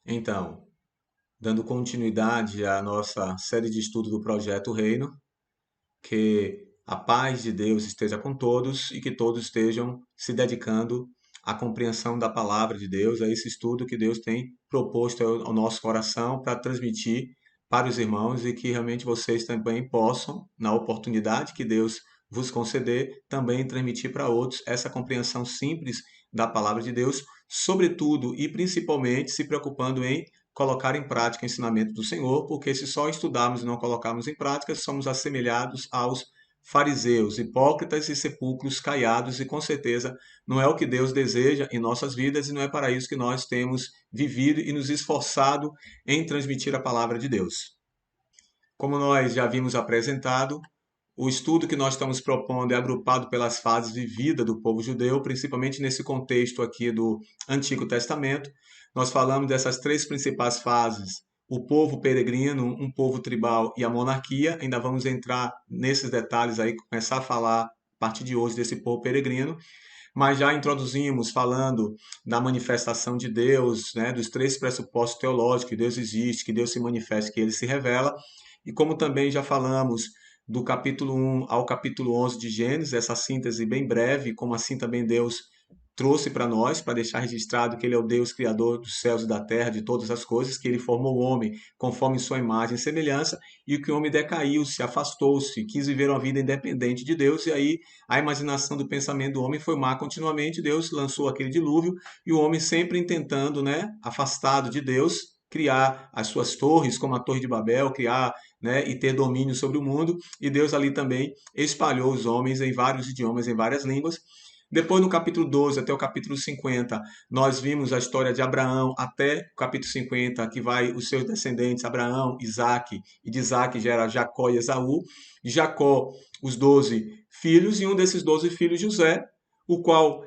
Então, dando continuidade à nossa série de estudo do Projeto Reino, que a paz de Deus esteja com todos e que todos estejam se dedicando à compreensão da palavra de Deus, a esse estudo que Deus tem proposto ao nosso coração para transmitir para os irmãos e que realmente vocês também possam, na oportunidade que Deus vos conceder, também transmitir para outros essa compreensão simples da palavra de Deus, sobretudo e principalmente se preocupando em colocar em prática o ensinamento do Senhor, porque se só estudarmos e não colocarmos em prática, somos assemelhados aos fariseus, hipócritas e sepulcros caiados, e com certeza não é o que Deus deseja em nossas vidas e não é para isso que nós temos vivido e nos esforçado em transmitir a palavra de Deus. Como nós já vimos apresentado, o estudo que nós estamos propondo é agrupado pelas fases de vida do povo judeu, principalmente nesse contexto aqui do Antigo Testamento. Nós falamos dessas três principais fases: o povo peregrino, um povo tribal e a monarquia. Ainda vamos entrar nesses detalhes aí, começar a falar a partir de hoje desse povo peregrino. Mas já introduzimos falando da manifestação de Deus, né, dos três pressupostos teológicos: que Deus existe, que Deus se manifesta, que ele se revela. E como também já falamos do capítulo 1 ao capítulo 11 de Gênesis, essa síntese bem breve, como assim também Deus trouxe para nós, para deixar registrado que ele é o Deus criador dos céus e da terra, de todas as coisas, que ele formou o homem conforme sua imagem e semelhança, e que o homem decaiu, se afastou-se, quis viver uma vida independente de Deus, e aí a imaginação do pensamento do homem foi má continuamente. Deus lançou aquele dilúvio, e o homem sempre tentando, né, afastado de Deus, criar as suas torres, como a Torre de Babel, criar, né, e ter domínio sobre o mundo, e Deus ali também espalhou os homens em vários idiomas, em várias línguas. Depois, no capítulo 12 até o capítulo 50, nós vimos a história de Abraão até o capítulo 50, que vai os seus descendentes, Abraão, Isaac, e de Isaac gera Jacó e Esaú. De Jacó, os 12 filhos, e um desses 12 filhos, José, o qual,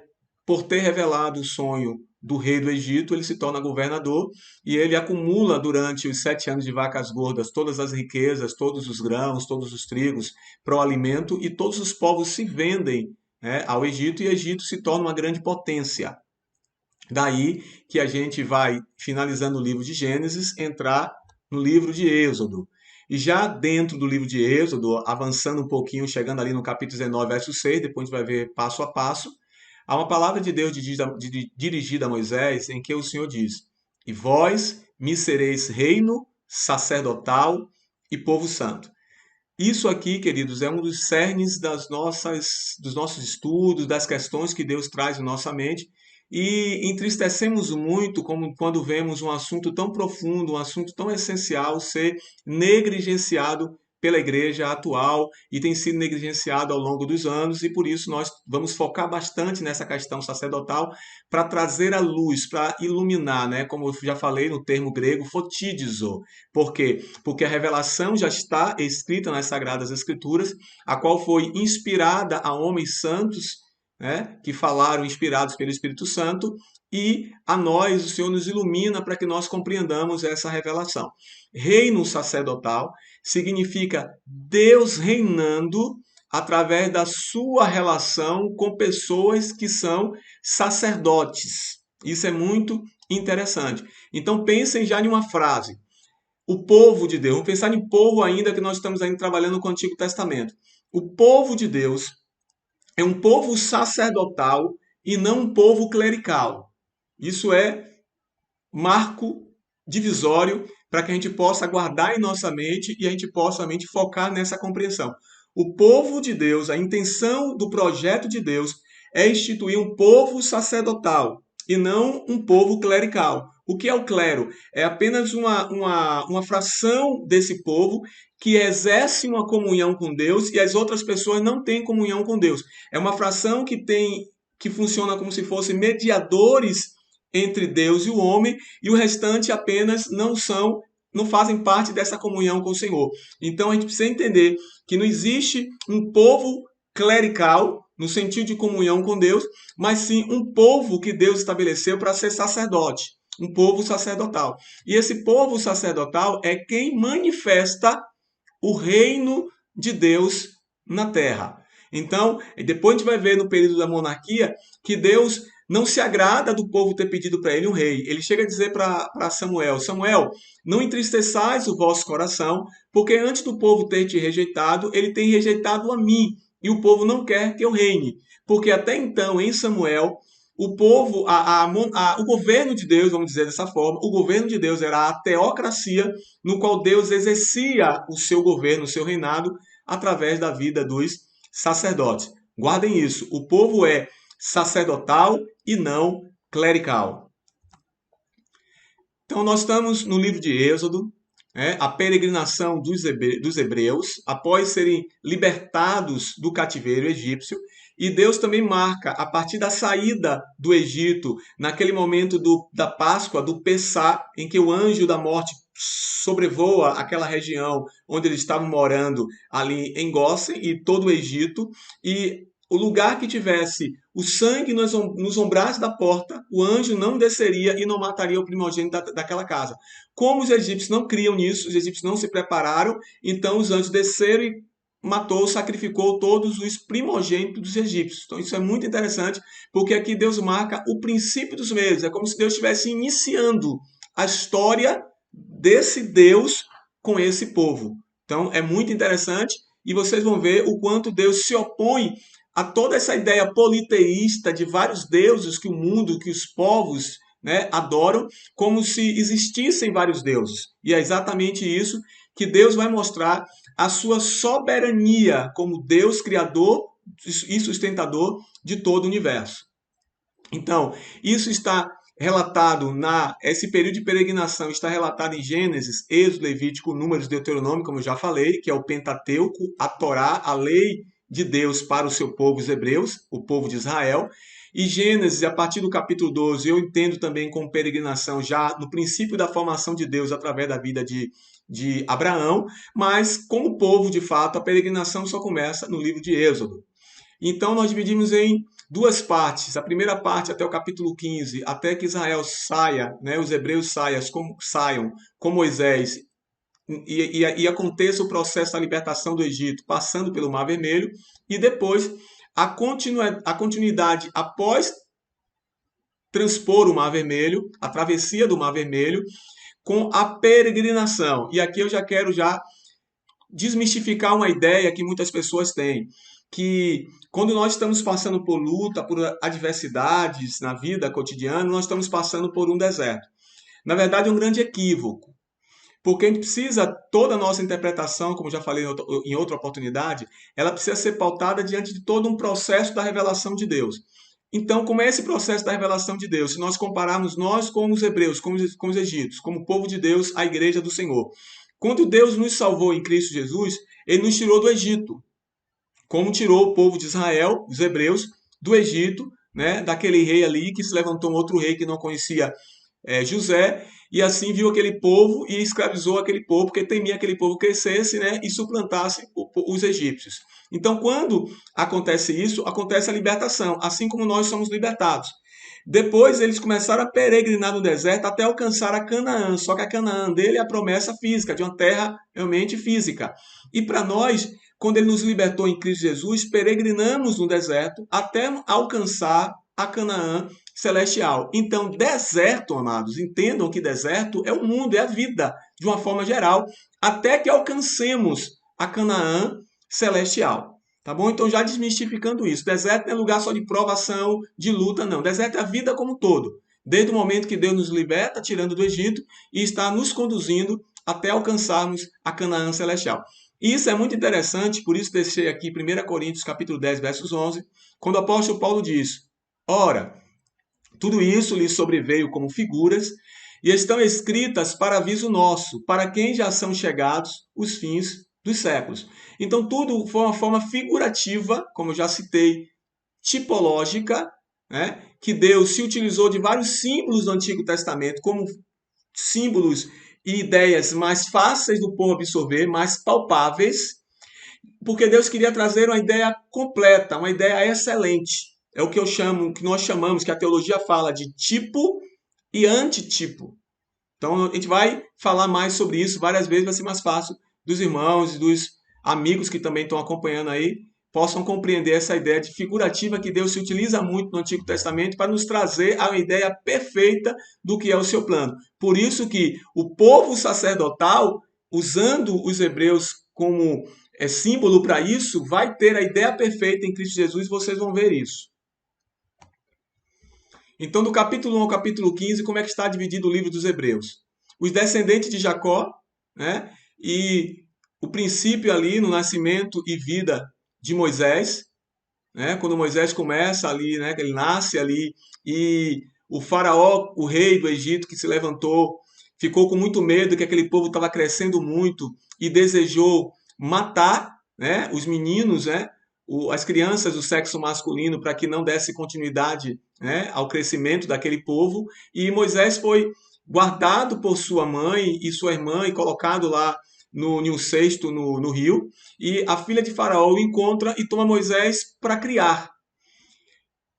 por ter revelado o sonho do rei do Egito, ele se torna governador e ele acumula durante os 7 anos de vacas gordas todas as riquezas, todos os grãos, todos os trigos para o alimento, e todos os povos se vendem, né, ao Egito, e o Egito se torna uma grande potência. Daí que a gente vai, finalizando o livro de Gênesis, entrar no livro de Êxodo. E já dentro do livro de Êxodo, avançando um pouquinho, chegando ali no capítulo 19, verso 6, depois a gente vai ver passo a passo, há uma palavra de Deus dirigida a Moisés, em que o Senhor diz: E vós me sereis reino sacerdotal e povo santo. Isso aqui, queridos, é um dos cernes dos nossos estudos, das questões que Deus traz em nossa mente, e entristecemos muito como quando vemos um assunto tão profundo, um assunto tão essencial ser negligenciado pela igreja atual, e tem sido negligenciado ao longo dos anos, e por isso nós vamos focar bastante nessa questão sacerdotal para trazer a luz, para iluminar, né? Como eu já falei no termo grego, fotidizo. Por quê? Porque a revelação já está escrita nas Sagradas Escrituras, a qual foi inspirada a homens santos, né, que falaram inspirados pelo Espírito Santo, e a nós o Senhor nos ilumina para que nós compreendamos essa revelação. Reino sacerdotal significa Deus reinando através da sua relação com pessoas que são sacerdotes. Isso é muito interessante. Então pensem já em uma frase: o povo de Deus. Vamos pensar em povo ainda, que nós estamos ainda trabalhando com o Antigo Testamento. O povo de Deus é um povo sacerdotal e não um povo clerical. Isso é marco divisório para que a gente possa guardar em nossa mente e a gente possa realmente focar nessa compreensão. O povo de Deus, a intenção do projeto de Deus é instituir um povo sacerdotal e não um povo clerical. O que é o clero? É apenas uma fração desse povo que exerce uma comunhão com Deus e as outras pessoas não têm comunhão com Deus. É uma fração que funciona como se fossem mediadores entre Deus e o homem, e o restante apenas não fazem parte dessa comunhão com o Senhor. Então a gente precisa entender que não existe um povo clerical no sentido de comunhão com Deus, mas sim um povo que Deus estabeleceu para ser sacerdote, um povo sacerdotal. E esse povo sacerdotal é quem manifesta o reino de Deus na terra. Então, depois a gente vai ver no período da monarquia que Deus não se agrada do povo ter pedido para ele um rei. Ele chega a dizer para Samuel: Samuel, não entristeçais o vosso coração, porque antes do povo ter te rejeitado, ele tem rejeitado a mim, e o povo não quer que eu reine. Porque até então, em Samuel, o povo, o governo de Deus, vamos dizer dessa forma, o governo de Deus era a teocracia, no qual Deus exercia o seu governo, o seu reinado, através da vida dos sacerdotes. Guardem isso, o povo é sacerdotal e não clerical. Então, nós estamos no livro de Êxodo, a peregrinação dos hebreus, após serem libertados do cativeiro egípcio, e Deus também marca, a partir da saída do Egito, naquele momento da Páscoa, do Pessá, em que o anjo da morte sobrevoa aquela região onde eles estavam morando, ali em Gósen e todo o Egito, e o lugar que tivesse o sangue nos ombrados da porta, o anjo não desceria e não mataria o primogênito daquela casa. Como os egípcios não criam nisso, os egípcios não se prepararam, então os anjos desceram e matou, sacrificou todos os primogênitos dos egípcios. Então isso é muito interessante, porque aqui Deus marca o princípio dos meios. É como se Deus estivesse iniciando a história desse Deus com esse povo. Então é muito interessante e vocês vão ver o quanto Deus se opõe a toda essa ideia politeísta de vários deuses que o mundo, que os povos, adoram, como se existissem vários deuses. E é exatamente isso que Deus vai mostrar a sua soberania como Deus criador e sustentador de todo o universo. Então, isso está relatado esse período de peregrinação está relatado em Gênesis, Êxodo, Levítico, Números, Deuteronômio, como eu já falei, que é o Pentateuco, a Torá, a lei de Deus para o seu povo, os hebreus, o povo de Israel. E Gênesis, a partir do capítulo 12, eu entendo também como peregrinação já no princípio da formação de Deus através da vida de Abraão, mas como povo, de fato, a peregrinação só começa no livro de Êxodo. Então nós dividimos em duas partes. A primeira parte até o capítulo 15, até que Israel saia, os hebreus saiam com Moisés e aconteça o processo da libertação do Egito, passando pelo Mar Vermelho, e depois a continuidade após transpor o Mar Vermelho, a travessia do Mar Vermelho, com a peregrinação. E aqui eu já quero desmistificar uma ideia que muitas pessoas têm, que quando nós estamos passando por luta, por adversidades na vida cotidiana, nós estamos passando por um deserto. Na verdade, é um grande equívoco, porque a gente precisa, toda a nossa interpretação, como já falei em outra oportunidade, ela precisa ser pautada diante de todo um processo da revelação de Deus. Então, como é esse processo da revelação de Deus? Se nós compararmos nós com os hebreus, com os egípcios, como povo de Deus, a igreja do Senhor. Quando Deus nos salvou em Cristo Jesus, Ele nos tirou do Egito, como tirou o povo de Israel, os hebreus, do Egito, daquele rei ali que se levantou um outro rei que não conhecia José, e assim viu aquele povo e escravizou aquele povo, porque temia que aquele povo crescesse e suplantasse os egípcios. Então, quando acontece isso, acontece a libertação, assim como nós somos libertados. Depois eles começaram a peregrinar no deserto até alcançar a Canaã, só que a Canaã dele é a promessa física, de uma terra realmente física. E para nós, quando ele nos libertou em Cristo Jesus, peregrinamos no deserto até alcançar a Canaã celestial. Então, deserto, amados, entendam que deserto é o mundo, é a vida, de uma forma geral, até que alcancemos a Canaã celestial. Tá bom? Então, já desmistificando isso, deserto não é lugar só de provação, de luta, não. Deserto é a vida como um todo. Desde o momento que Deus nos liberta, tirando do Egito, e está nos conduzindo até alcançarmos a Canaã celestial. E isso é muito interessante, por isso deixei aqui 1 Coríntios capítulo 10, versos 11, quando o apóstolo Paulo diz: ora, tudo isso lhes sobreveio como figuras, e estão escritas para aviso nosso, para quem já são chegados os fins dos séculos. Então, tudo foi uma forma figurativa, como eu já citei, tipológica, que Deus se utilizou de vários símbolos do Antigo Testamento como símbolos e ideias mais fáceis do povo absorver, mais palpáveis, porque Deus queria trazer uma ideia completa, uma ideia excelente. É o que que nós chamamos, que a teologia fala de tipo e antitipo. Então a gente vai falar mais sobre isso várias vezes, vai ser mais fácil dos irmãos e dos amigos que também estão acompanhando aí possam compreender essa ideia de figurativa que Deus se utiliza muito no Antigo Testamento para nos trazer a ideia perfeita do que é o seu plano. Por isso que o povo sacerdotal, usando os hebreus como símbolo para isso, vai ter a ideia perfeita em Cristo Jesus, vocês vão ver isso. Então, do capítulo 1 ao capítulo 15, como é que está dividido o livro dos Hebreus? Os descendentes de Jacó, né? E o princípio ali no nascimento e vida de Moisés, né? Quando Moisés começa ali, né? Ele nasce ali e o faraó, o rei do Egito que se levantou, ficou com muito medo que aquele povo estava crescendo muito e desejou matar, né? Os meninos, né? As crianças do sexo masculino para que não desse continuidade, né, ao crescimento daquele povo. E Moisés foi guardado por sua mãe e sua irmã e colocado lá no cesto no rio. E a filha de Faraó o encontra e toma Moisés para criar.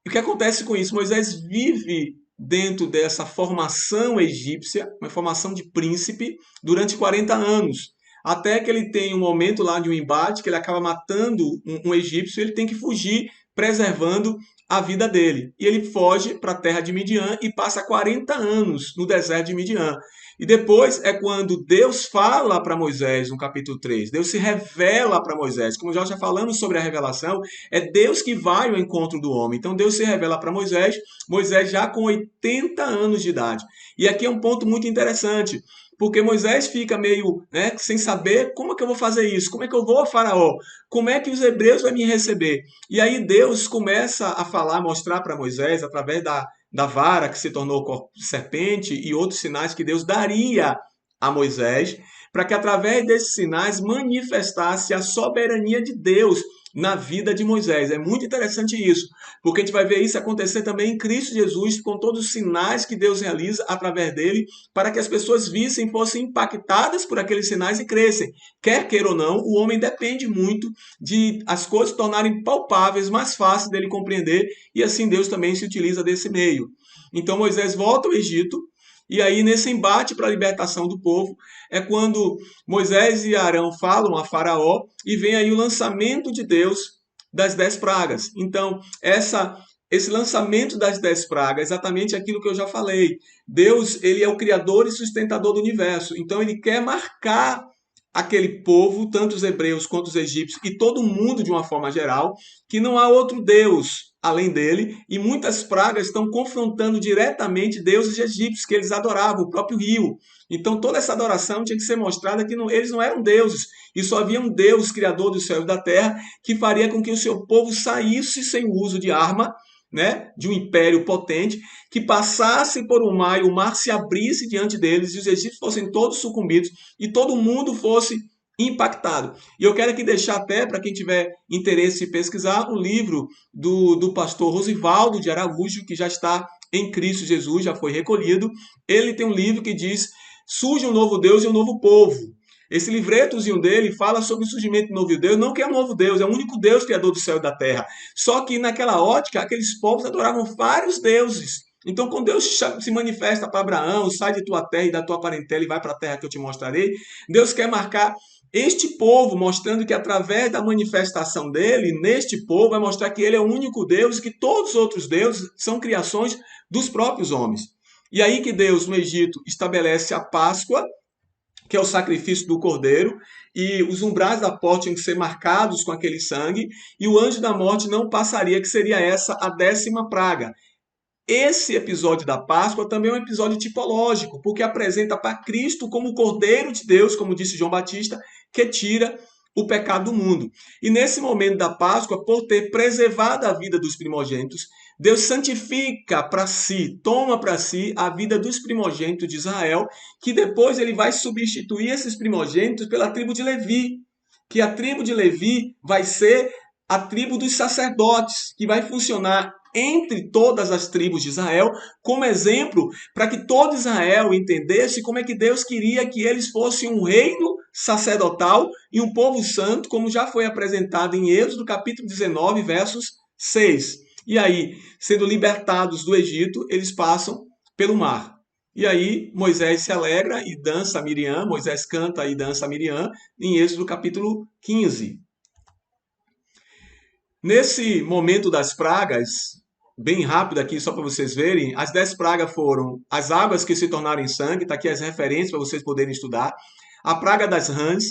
E o que acontece com isso? Moisés vive dentro dessa formação egípcia, uma formação de príncipe, durante 40 anos. Até que ele tem um momento lá de um embate, que ele acaba matando um egípcio, e ele tem que fugir, preservando a vida dele. E ele foge para a terra de Midian e passa 40 anos no deserto de Midian. E depois é quando Deus fala para Moisés, no capítulo 3. Deus se revela para Moisés. Como já falamos sobre a revelação, é Deus que vai ao encontro do homem. Então Deus se revela para Moisés, Moisés já com 80 anos de idade. E aqui é um ponto muito interessante, porque Moisés fica meio, né, sem saber como é que eu vou fazer isso, como é que eu vou a Faraó, como é que os hebreus vão me receber. E aí Deus começa a falar, mostrar para Moisés, através da vara que se tornou serpente e outros sinais que Deus daria a Moisés, para que através desses sinais manifestasse a soberania de Deus na vida de Moisés. É muito interessante isso, porque a gente vai ver isso acontecer também em Cristo Jesus, com todos os sinais que Deus realiza através dele, para que as pessoas vissem, fossem impactadas por aqueles sinais e crescem. Quer queira ou não, o homem depende muito de as coisas tornarem palpáveis, mais fácil dele compreender, e assim Deus também se utiliza desse meio. Então Moisés volta ao Egito, e aí, nesse embate para a libertação do povo, é quando Moisés e Arão falam a Faraó e vem aí o lançamento de Deus das 10 pragas. Então, esse lançamento das 10 pragas é exatamente aquilo que eu já falei. Deus, ele é o criador e sustentador do universo. Então, ele quer marcar aquele povo, tanto os hebreus quanto os egípcios, e todo mundo de uma forma geral, que não há outro Deus além dele, e muitas pragas estão confrontando diretamente deuses egípcios que eles adoravam, o próprio rio. Então toda essa adoração tinha que ser mostrada que eles não eram deuses, e só havia um Deus, criador do céu e da terra, que faria com que o seu povo saísse sem o uso de arma, né, de um império potente, que passasse por um mar e o mar se abrisse diante deles, e os egípcios fossem todos sucumbidos, e todo mundo fosse impactado. E eu quero aqui deixar até, para quem tiver interesse em pesquisar, o livro do pastor Rosivaldo de Araújo, que já está em Cristo Jesus, já foi recolhido. Ele tem um livro que diz: Surge um novo Deus e um novo povo. Esse livretozinho dele fala sobre o surgimento do novo Deus, não que é um novo Deus, é o único Deus criador do céu e da terra. Só que naquela ótica, aqueles povos adoravam vários deuses. Então, quando Deus se manifesta para Abraão, sai de tua terra e da tua parentela e vai para a terra que eu te mostrarei, Deus quer marcar este povo, mostrando que através da manifestação dele, neste povo, vai mostrar que ele é o único Deus e que todos os outros deuses são criações dos próprios homens. E aí que Deus, no Egito, estabelece a Páscoa, que é o sacrifício do cordeiro, e os umbrais da porta tinham que ser marcados com aquele sangue, e o anjo da morte não passaria, que seria essa a 10ª praga. Esse episódio da Páscoa também é um episódio tipológico, porque apresenta para Cristo como o Cordeiro de Deus, como disse João Batista, que tira o pecado do mundo. E nesse momento da Páscoa, por ter preservado a vida dos primogênitos, Deus santifica para si, toma para si a vida dos primogênitos de Israel, que depois ele vai substituir esses primogênitos pela tribo de Levi, que a tribo de Levi vai ser a tribo dos sacerdotes, que vai funcionar entre todas as tribos de Israel, como exemplo para que todo Israel entendesse como é que Deus queria que eles fossem um reino sacerdotal e um povo santo, como já foi apresentado em Êxodo capítulo 19, versos 6. E aí, sendo libertados do Egito, eles passam pelo mar. E aí Moisés se alegra e dança Miriam, Moisés canta e dança Miriam, em Êxodo capítulo 15. Nesse momento das pragas, bem rápido aqui, só para vocês verem, as 10 pragas foram as águas que se tornaram em sangue, está aqui as referências para vocês poderem estudar, a praga das rãs,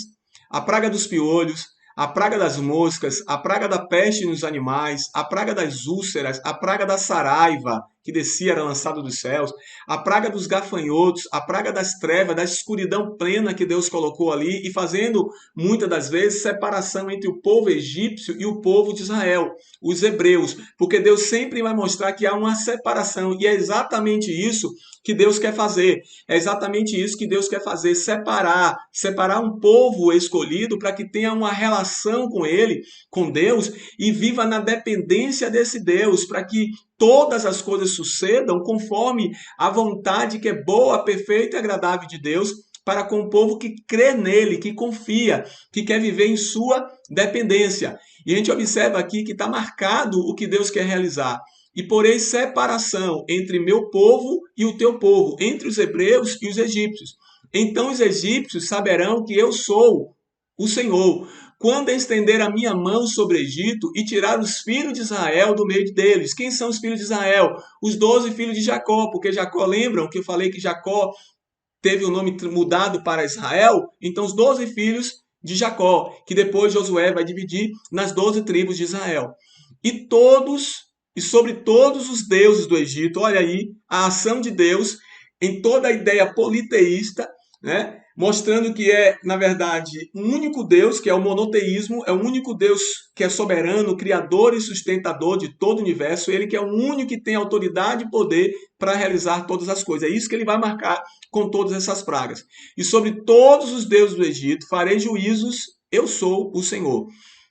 a praga dos piolhos, a praga das moscas, a praga da peste nos animais, a praga das úlceras, a praga da saraiva, que descia, era lançado dos céus, a praga dos gafanhotos, a praga das trevas, da escuridão plena que Deus colocou ali e fazendo, muitas das vezes, separação entre o povo egípcio e o povo de Israel, os hebreus, porque Deus sempre vai mostrar que há uma separação e é exatamente isso que Deus quer fazer. É exatamente isso que Deus quer fazer, separar um povo escolhido para que tenha uma relação com ele, com Deus, e viva na dependência desse Deus, para que todas as coisas sucedam conforme a vontade que é boa, perfeita e agradável de Deus, para com o povo que crê nele, que confia, que quer viver em sua dependência. E a gente observa aqui que está marcado o que Deus quer realizar. E porém separação entre meu povo e o teu povo, entre os hebreus e os egípcios. Então os egípcios saberão que eu sou o Senhor, quando estender a minha mão sobre o Egito e tirar os filhos de Israel do meio deles. Quem são os filhos de Israel? Os 12 filhos de Jacó, porque Jacó, lembram que eu falei que Jacó teve o nome mudado para Israel? Então os 12 filhos de Jacó, que depois Josué vai dividir nas 12 tribos de Israel. E sobre todos os deuses do Egito, olha aí a ação de Deus em toda a ideia politeísta, né? Mostrando que é, na verdade, um único Deus, que é o monoteísmo, é o único Deus que é soberano, criador e sustentador de todo o universo, ele que é o único que tem autoridade e poder para realizar todas as coisas. É isso que ele vai marcar com todas essas pragas. E sobre todos os deuses do Egito farei juízos, eu sou o Senhor.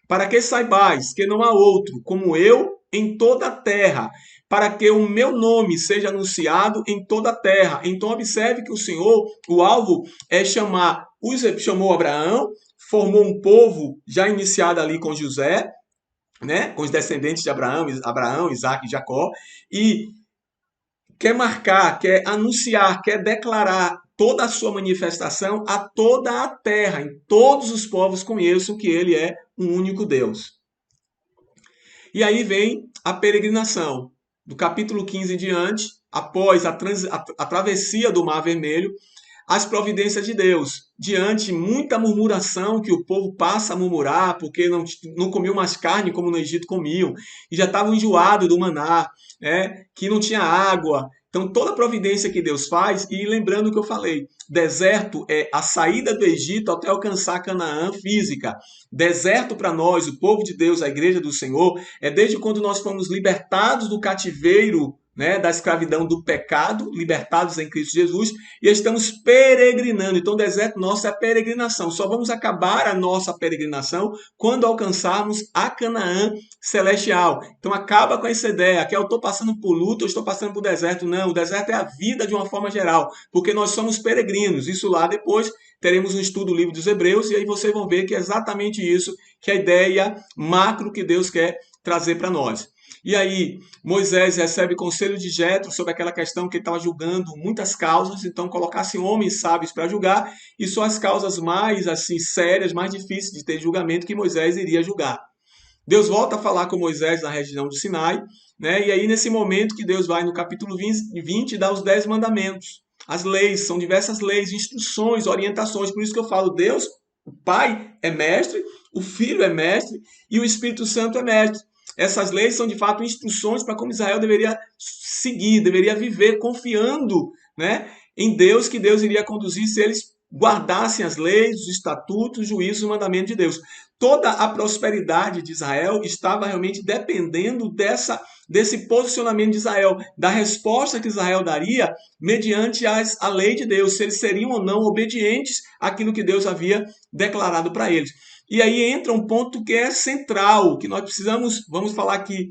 Para que saibais que não há outro como eu em toda a terra, para que o meu nome seja anunciado em toda a terra. Então observe que o Senhor, o alvo é chamou Abraão, formou um povo já iniciado ali com José, né, com os descendentes de Abraão, Isaac e Jacó, e quer marcar, quer anunciar, quer declarar toda a sua manifestação a toda a terra, em todos os povos conheçam que ele é um único Deus. E aí vem a peregrinação. Do capítulo 15 em diante, após a travessia do Mar Vermelho, as providências de Deus. Diante muita murmuração que o povo passa a murmurar, porque não comiam mais carne como no Egito comiam, e já estavam enjoados do maná, que não tinha água. Então, toda a providência que Deus faz, e lembrando o que eu falei, deserto é a saída do Egito até alcançar Canaã física. Deserto para nós, o povo de Deus, a igreja do Senhor, é desde quando nós fomos libertados do cativeiro, da escravidão do pecado, libertados em Cristo Jesus, e estamos peregrinando. Então, o deserto nosso é a peregrinação. Só vamos acabar a nossa peregrinação quando alcançarmos a Canaã celestial. Então, acaba com essa ideia que eu estou passando por luta, eu estou passando por deserto. Não, o deserto é a vida de uma forma geral, porque nós somos peregrinos. Isso lá depois teremos um estudo do livro dos Hebreus, e aí vocês vão ver que é exatamente isso, que é a ideia macro que Deus quer trazer para nós. E aí, Moisés recebe conselho de Jetro sobre aquela questão que ele estava julgando muitas causas, então colocasse homens sábios para julgar, e só as causas mais assim sérias, mais difíceis de ter julgamento que Moisés iria julgar. Deus volta a falar com Moisés na região do Sinai, e aí nesse momento que Deus vai no capítulo 20 dar os 10 mandamentos. As leis, são diversas leis, instruções, orientações, por isso que eu falo, Deus, o Pai é mestre, o Filho é mestre e o Espírito Santo é mestre. Essas leis são, de fato, instruções para como Israel deveria seguir, deveria viver confiando, em Deus, que Deus iria conduzir se eles guardassem as leis, os estatutos, os juízos, o mandamento de Deus. Toda a prosperidade de Israel estava realmente dependendo desse posicionamento de Israel, da resposta que Israel daria mediante a lei de Deus, se eles seriam ou não obedientes àquilo que Deus havia declarado para eles. E aí entra um ponto que é central, que nós precisamos, vamos falar aqui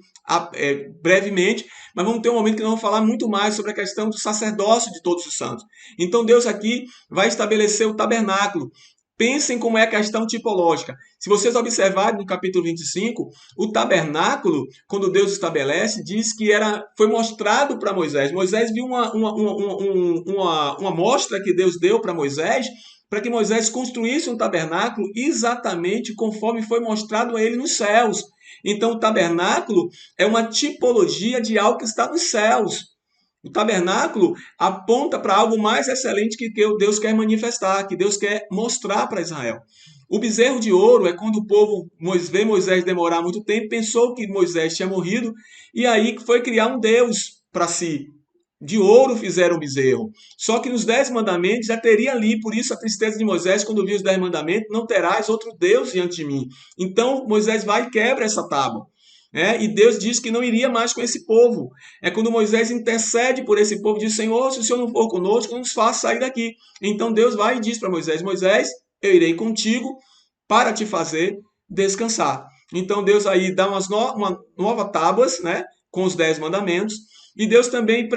brevemente, mas vamos ter um momento que nós vamos falar muito mais sobre a questão do sacerdócio de todos os santos. Então Deus aqui vai estabelecer o tabernáculo. Pensem como é a questão tipológica. Se vocês observarem no capítulo 25, o tabernáculo, quando Deus estabelece, diz que foi mostrado para Moisés. Moisés viu uma mostra que Deus deu para Moisés, para que Moisés construísse um tabernáculo exatamente conforme foi mostrado a ele nos céus. Então o tabernáculo é uma tipologia de algo que está nos céus. O tabernáculo aponta para algo mais excelente que Deus quer manifestar, que Deus quer mostrar para Israel. O bezerro de ouro é quando o povo vê Moisés demorar muito tempo, pensou que Moisés tinha morrido, e aí foi criar um Deus para si. De ouro fizeram o bezerro. Só que nos 10 mandamentos já teria ali, por isso a tristeza de Moisés, quando viu os 10 mandamentos, não terás outro Deus diante de mim. Então Moisés vai e quebra essa tábua. E Deus diz que não iria mais com esse povo. É quando Moisés intercede por esse povo, diz: Senhor, se o Senhor não for conosco, não nos faça sair daqui. Então Deus vai e diz para Moisés: Moisés, eu irei contigo para te fazer descansar. Então Deus aí dá uma nova tábuas, né, com os 10 mandamentos. E Deus também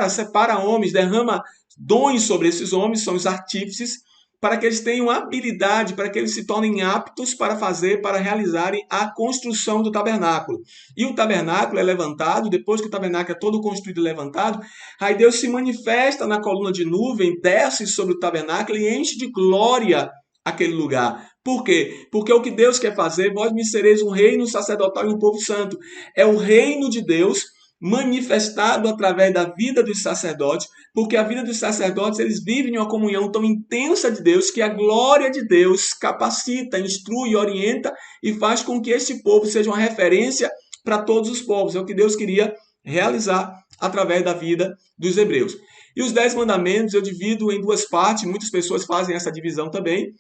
separa homens, derrama dons sobre esses homens, são os artífices, para que eles tenham habilidade, para que eles se tornem aptos para realizarem a construção do tabernáculo. E o tabernáculo é levantado, depois que o tabernáculo é todo construído e levantado, aí Deus se manifesta na coluna de nuvem, desce sobre o tabernáculo e enche de glória aquele lugar. Por quê? Porque o que Deus quer fazer, vós me sereis um reino sacerdotal e um povo santo. É o reino de Deus manifestado através da vida dos sacerdotes, porque a vida dos sacerdotes, eles vivem em uma comunhão tão intensa de Deus que a glória de Deus capacita, instrui, orienta e faz com que este povo seja uma referência para todos os povos. É o que Deus queria realizar através da vida dos hebreus. E os 10 mandamentos eu divido em duas partes, muitas pessoas fazem essa divisão também.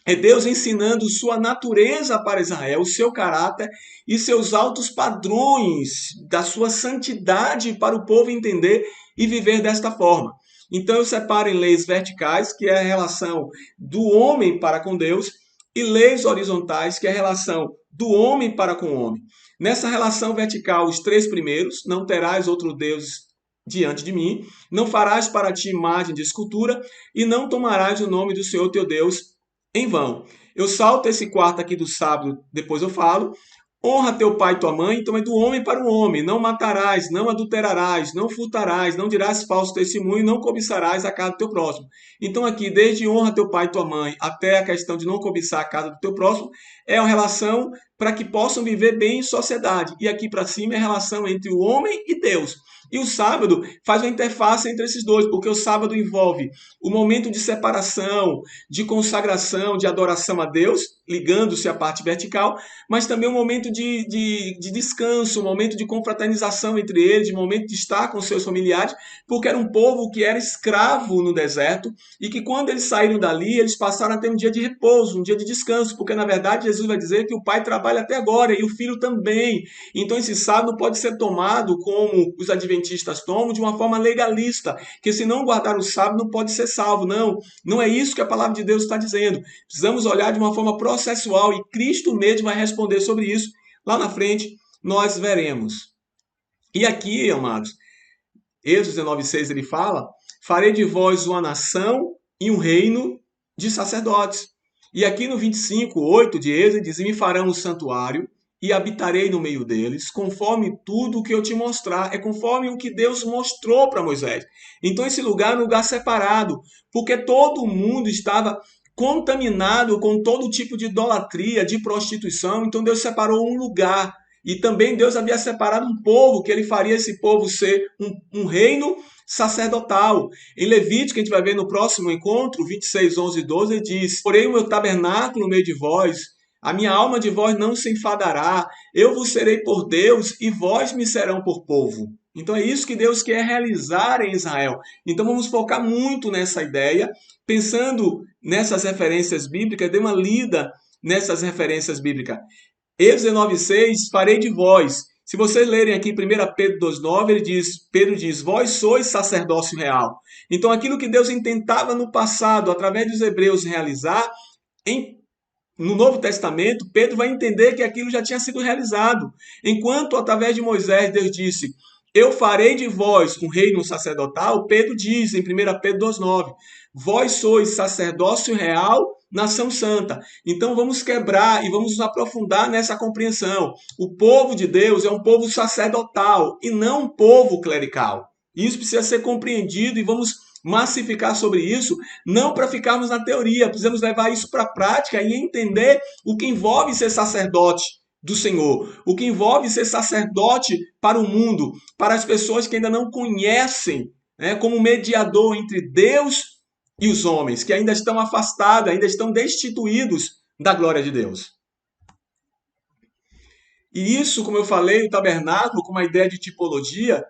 É Deus ensinando sua natureza para Israel, o seu caráter e seus altos padrões da sua santidade para o povo entender e viver desta forma. Então eu separo em leis verticais, que é a relação do homem para com Deus, e leis horizontais, que é a relação do homem para com o homem. Nessa relação vertical, os 3 primeiros: não terás outro Deus diante de mim, não farás para ti imagem de escultura e não tomarás o nome do Senhor teu Deus em vão. Eu salto esse quarto aqui do sábado, depois eu falo. Honra teu pai e tua mãe, então é do homem para o homem. Não matarás, não adulterarás, não furtarás, não dirás falso testemunho, não cobiçarás a casa do teu próximo. Então aqui, desde honra teu pai e tua mãe, até a questão de não cobiçar a casa do teu próximo, é uma relação para que possam viver bem em sociedade. E aqui para cima é a relação entre o homem e Deus. E o sábado faz uma interface entre esses dois, porque o sábado envolve o momento de separação, de consagração, de adoração a Deus, ligando-se à parte vertical, mas também um momento de descanso, um momento de confraternização entre eles, um momento de estar com seus familiares, porque era um povo que era escravo no deserto e que quando eles saíram dali, eles passaram a ter um dia de repouso, um dia de descanso, porque na verdade Jesus vai dizer que o pai trabalha até agora e o filho também. Então esse sábado pode ser tomado como os adventistas tomam, de uma forma legalista, que se não guardar o sábado não pode ser salvo. Não, não é isso que a palavra de Deus está dizendo. Precisamos olhar de uma forma processual e Cristo mesmo vai responder sobre isso. Lá na frente nós veremos. E aqui, amados, Êxodo 19:6 ele fala: farei de vós uma nação e um reino de sacerdotes. E aqui no 25:8 de Êxodo diz: e me farão um santuário e habitarei no meio deles, conforme tudo o que eu te mostrar. É conforme o que Deus mostrou para Moisés. Então esse lugar é um lugar separado, porque todo mundo estava contaminado com todo tipo de idolatria, de prostituição. Então Deus separou um lugar. E também Deus havia separado um povo, que ele faria esse povo ser um reino sacerdotal. Em Levítico, que a gente vai ver no próximo encontro, 26:11-12, ele diz: porém o meu tabernáculo no meio de vós, a minha alma de vós não se enfadará, eu vos serei por Deus e vós me serão por povo. Então é isso que Deus quer realizar em Israel. Então vamos focar muito nessa ideia, pensando nessas referências bíblicas, dê uma lida nessas referências bíblicas. Êxodo 19:6, farei de vós. Se vocês lerem aqui 1 Pedro 2:9, Pedro diz, vós sois sacerdócio real. Então aquilo que Deus intentava no passado, através dos hebreus, realizar, no Novo Testamento, Pedro vai entender que aquilo já tinha sido realizado. Enquanto, através de Moisés, Deus disse: eu farei de vós um reino sacerdotal, Pedro diz em 1 Pedro 2:9, vós sois sacerdócio real, nação santa. Então vamos quebrar e vamos nos aprofundar nessa compreensão. O povo de Deus é um povo sacerdotal e não um povo clerical. Isso precisa ser compreendido e vamos massificar sobre isso, não para ficarmos na teoria, precisamos levar isso para a prática e entender o que envolve ser sacerdote do Senhor, o que envolve ser sacerdote para o mundo, para as pessoas que ainda não conhecem, né, como mediador entre Deus e os homens, que ainda estão afastados, ainda estão destituídos da glória de Deus. E isso, como eu falei, o tabernáculo, com uma ideia de tipologia,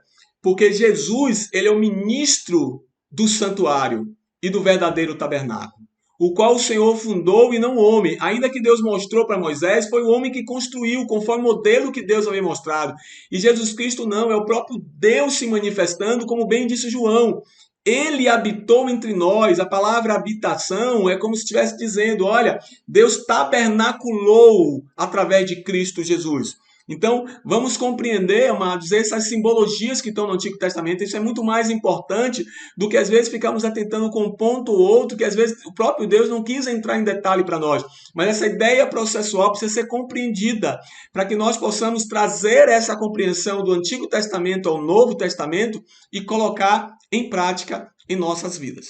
porque Jesus, ele é o ministro do santuário e do verdadeiro tabernáculo, o qual o Senhor fundou e não o homem. Ainda que Deus mostrou para Moisés, foi o homem que construiu, conforme o modelo que Deus havia mostrado. E Jesus Cristo não, é o próprio Deus se manifestando, como bem disse João. Ele habitou entre nós. A palavra habitação é como se estivesse dizendo, olha, Deus tabernaculou através de Cristo Jesus. Então, vamos compreender, amados, essas simbologias que estão no Antigo Testamento. Isso é muito mais importante do que às vezes ficamos atentando com um ponto ou outro, que às vezes o próprio Deus não quis entrar em detalhe para nós. Mas essa ideia processual precisa ser compreendida para que nós possamos trazer essa compreensão do Antigo Testamento ao Novo Testamento e colocar em prática em nossas vidas.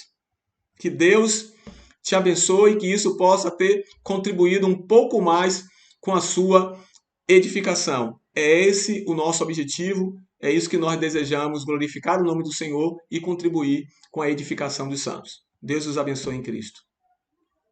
Que Deus te abençoe e que isso possa ter contribuído um pouco mais com a sua edificação. É esse o nosso objetivo, é isso que nós desejamos, glorificar o nome do Senhor e contribuir com a edificação dos santos. Deus os abençoe em Cristo.